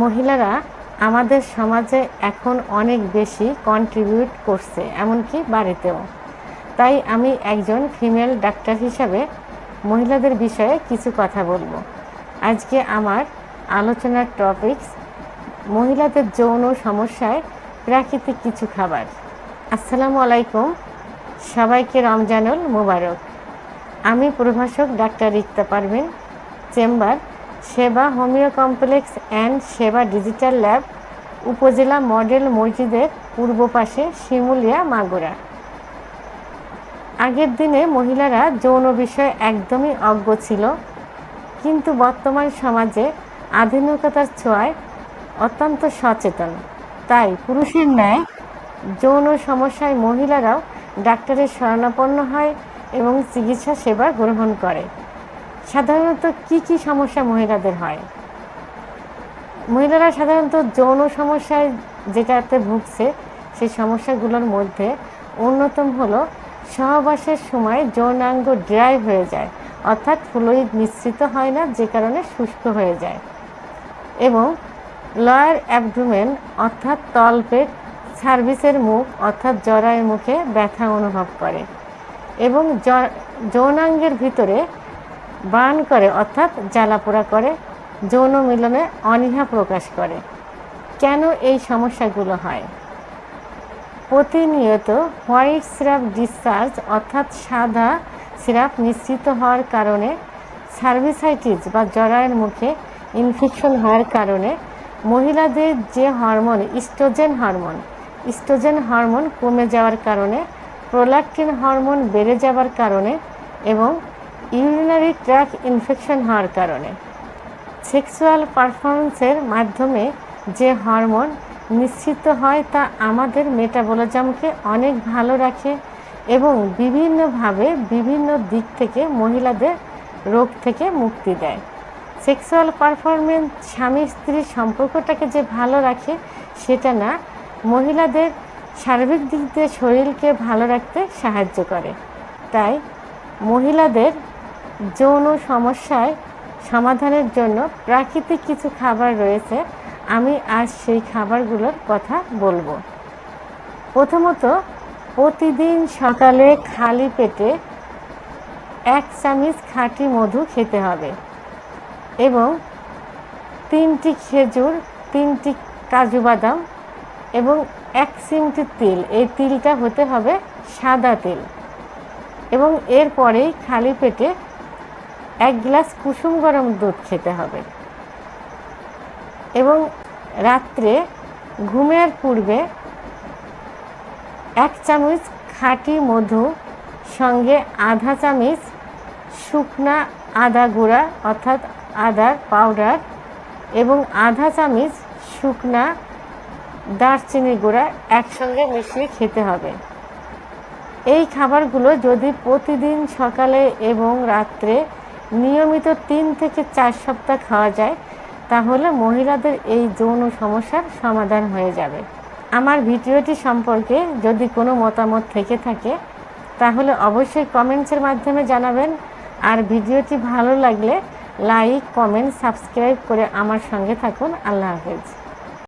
মহিলারা আমাদের সমাজে এখন অনেক বেশি কন্ট্রিবিউট করছে, এমনকি বাড়িতেও। তাই আমি একজন ফিমেল ডাক্তার হিসাবে মহিলাদের বিষয়ে কিছু কথা বলবো। আজকে আমার আলোচনার টপিকস মহিলাদের যৌন সমস্যায় প্রাকৃতিক কিছু খাবার। আসসালামু আলাইকুম, সবাইকে রমজানুল মুবারক। আমি প্রভাষক ডাক্তার রিক্তা পারভিন, চেম্বার সেবা হোমিও কমপ্লেক্স অ্যান্ড সেবা ডিজিটাল ল্যাব, উপজেলা মডেল মসজিদের পূর্ব পাশে, শিমুলিয়া, মাগুরা। আগের দিনে মহিলারা যৌন বিষয়ে একদমই অজ্ঞ ছিল, কিন্তু বর্তমান সমাজে আধুনিকতার ছোঁয়ায় অত্যন্ত সচেতন। তাই পুরুষের ন্যায় যৌন সমস্যায় মহিলারাও ডাক্তারের শরণাপন্ন হয় এবং চিকিৎসা সেবা গ্রহণ করে। সাধারণত কি সমস্যা মহিলাদের হয়? মহিলারা সাধারণত যৌন সমস্যায় যেটাতে ভুগছে, সেই সমস্যাগুলোর মধ্যে অন্যতম হলো সহবাসের সময় যৌনাঙ্গ ড্রাই হয়ে যায়, অর্থাৎ ফ্লুইড মিশ্রিত হয় না, যে কারণে শুষ্ক হয়ে যায়, এবং লয়ার অ্যাবডোমেন অর্থাৎ তলপেট, সার্ভিসের মুখ অর্থাৎ জরায়ের মুখে ব্যথা অনুভব করে, এবং যৌনাঙ্গের ভিতরে বার্ন করে অর্থাৎ জ্বালাপোড়া করে, যৌন মিলনে অনীহা প্রকাশ করে। কেন এই সমস্যাগুলো হয়? প্রতিনিয়ত হোয়াইট সিরাপ ডিসচার্জ অর্থাৎ সাদা সিরাপ মিশ্রিত হওয়ার কারণে, সার্ভিসাইটিস বা জরায়ের মুখে ইনফেকশন হওয়ার কারণে, মহিলাদের যে হরমোন ইস্ট্রোজেন হরমোন কমে যাওয়ার কারণে, প্রোল্যাক্টিন হরমোন বেড়ে যাওয়ার কারণে, এবং ইউরিনারি ট্র্যাক ইনফেকশন হওয়ার কারণে। সেক্সুয়াল পারফরমেন্সের মাধ্যমে যে হরমোন নিঃসৃত হয় তা আমাদের মেটাবলিজমকে অনেক ভালো রাখে এবং বিভিন্নভাবে বিভিন্ন দিক থেকে মহিলাদের রোগ থেকে মুক্তি দেয়। সেক্সুয়াল পারফরমেন্স স্বামী স্ত্রীর সম্পর্কটাকে যে ভালো রাখে সেটা না, মহিলাদের সার্বিক দিক দিয়ে শরীরকে ভালো রাখতে সাহায্য করে। তাই মহিলাদের যৌন সমস্যায় সমাধানের জন্য প্রাকৃতিক কিছু খাবার রয়েছে। আমি আজ সেই খাবারগুলোর কথা বলবো। প্রথমত, প্রতিদিন সকালে খালি পেটে 1 চামচ খাঁটি মধু খেতে হবে, এবং 3টি খেজুর, 3টি কাজু বাদাম, এবং 1 চিমটি তিল। এই তিলটা হতে হবে সাদা তিল। এবং এরপরেই খালি পেটে 1 গ্লাস কুসুম গরম দুধ খেতে হবে, এবং রাত্রে ঘুমের পূর্বে 1 চামচ খাঁটি মধু সঙ্গে আধা চামচ শুকনা আদা গুঁড়া অর্থাৎ আদার পাউডার এবং আধা চামচ শুকনা দারচিনি গুঁড়া একসঙ্গে মিশিয়ে খেতে হবে। এই খাবারগুলো যদি প্রতিদিন সকালে এবং রাত্রে নিয়মিত 3 থেকে 4 সপ্তাহ খাওয়া যায়, তাহলে মহিলাদের এই যৌন সমস্যার সমাধান হয়ে যাবে। আমার ভিডিওটি সম্পর্কে যদি কোনো মতামত থেকে থাকে তাহলে অবশ্যই কমেন্টসের মাধ্যমে জানাবেন। আর ভিডিওটি ভালো লাগলে লাইক, কমেন্ট, সাবস্ক্রাইব করে আমার সঙ্গে থাকুন। আল্লাহ হাফেজ।